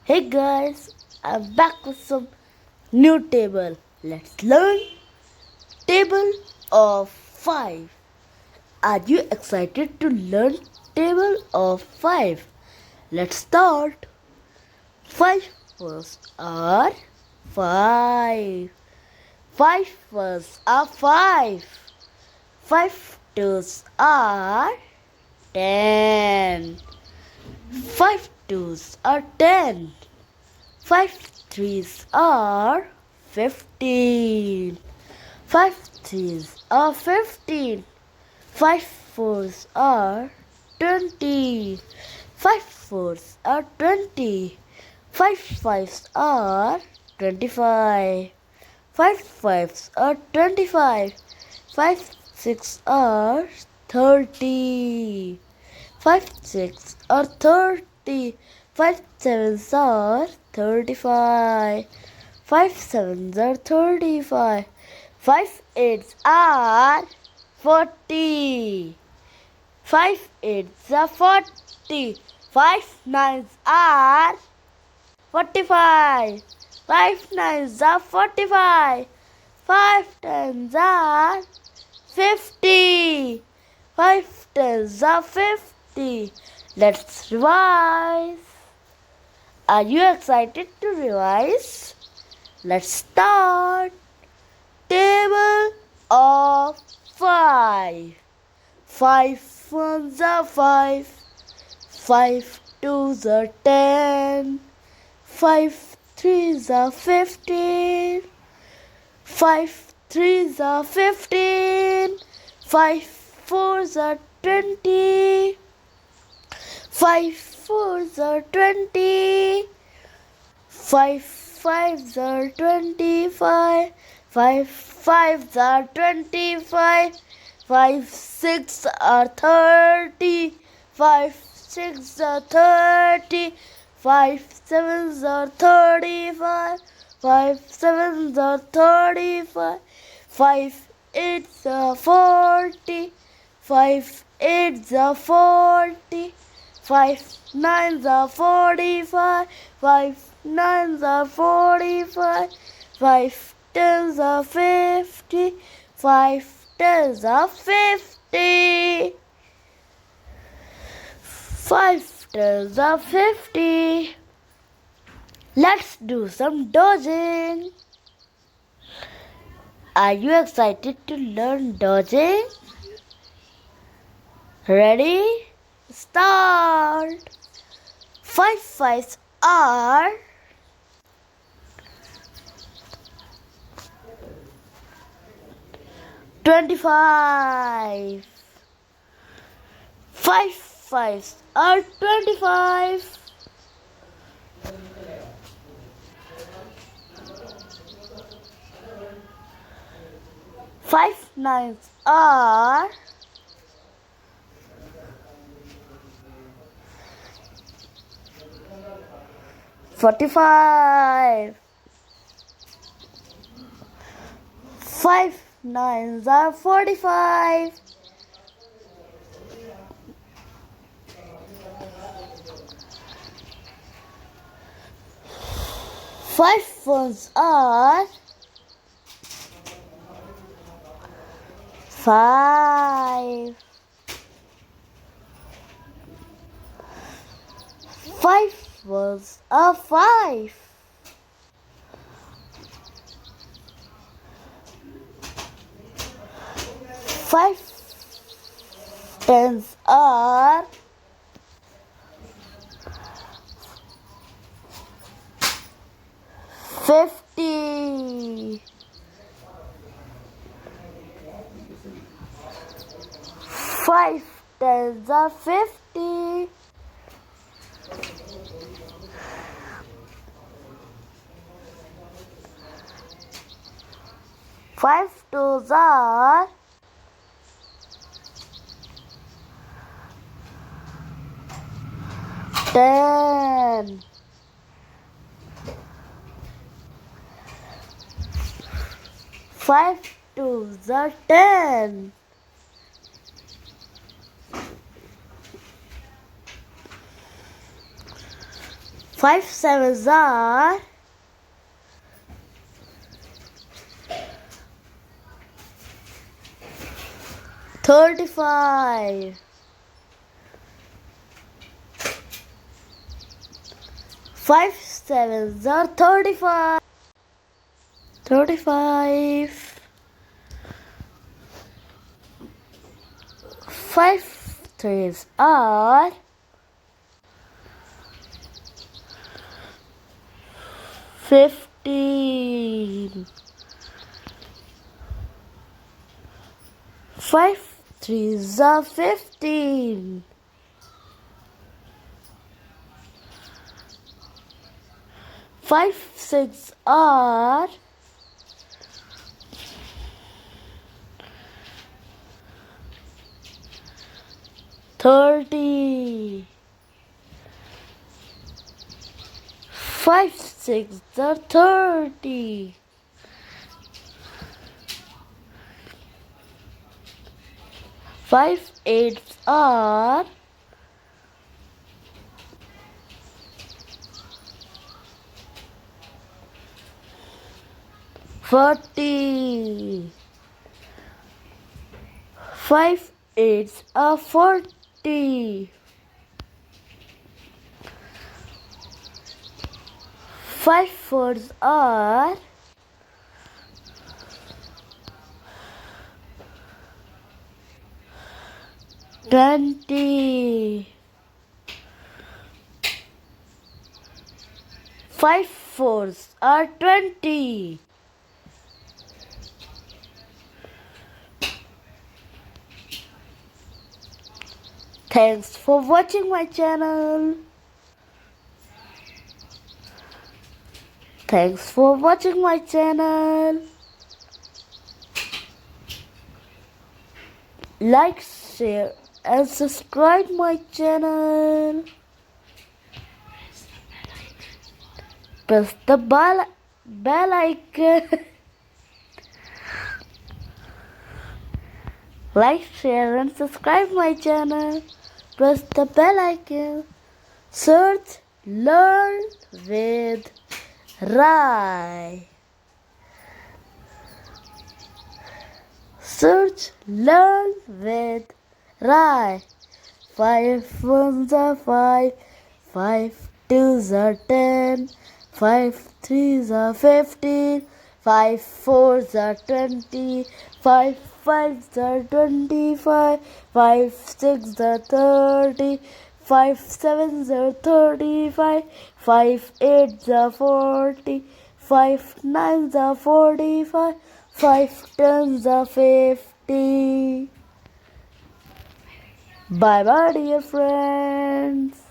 Hey guys, I'm back with some new table. Let's learn table of 5. Are you excited to learn table of 5? Let's start. 5 first are 5. 5 first are 5. 5 twos are 10. 5 twos are 10. 5 threes are 15. 5 threes are 15. 5 fours are 20. 5 fours are 20. 5 fives are 25. 5 fives are 25. 5 six are 30. 5 six are 30. 5 sevens are 35. 5 sevens are 35. 5 eights are 40. 5 eights are 40. 5 nines are 45. 5 nines are 45. 5 tens are 50. 5 tens are 50. Let's revise. Are you excited to revise? Let's start. Table of 5. 5 ones are 5. 5 twos are 10. 5 threes are 15. 5 threes are 15. 5 fours are 20. 5 fours are 20. 5 fives are 25. 5 fives are 25. 5 six are 30. 5 six are 30. 5 sevens are 35. 5 sevens are 35. 5 eights are 40. 5 eights are 40. 5 nines are 45. 5 nines are 45. 5 tens are 50. 5 tens are 50. 5 tens are 50. Let's do some dodging. Are you excited to learn dodging? Ready? Start. 5 fives are 25. 5 fives are 25. 5 nines are 45. 5 nines are 45. 5 ones are 5. 5 ones are 5. 5 tens are 50. 5 tens are 50. 5 twos are 10. 5 twos are 10. 5 sevens are 35. 5 sevens are 35. 35. 5 threes are 15. 5 threes are 15. 5 six are 30. 5 six are 30. 5 eights are 40. 5 eights are 40. 5 fours are 20. 5 fours are 20. Thanks for watching my channel. Thanks for watching my channel. Like, share and subscribe my channel. Press the bell icon. Like, share and subscribe my channel. Press the bell icon. Search Learn with Rai. Search Learn with Rai. 5 ones are 5. 5 twos are 10. 5 threes are 15. 5 fours are 20. 5 fives are 25. 5 sixes are 30. 5 sevens are 35. 5 eights are 40. 5 nines are 45. 5 tens are 50. Bye bye, dear friends.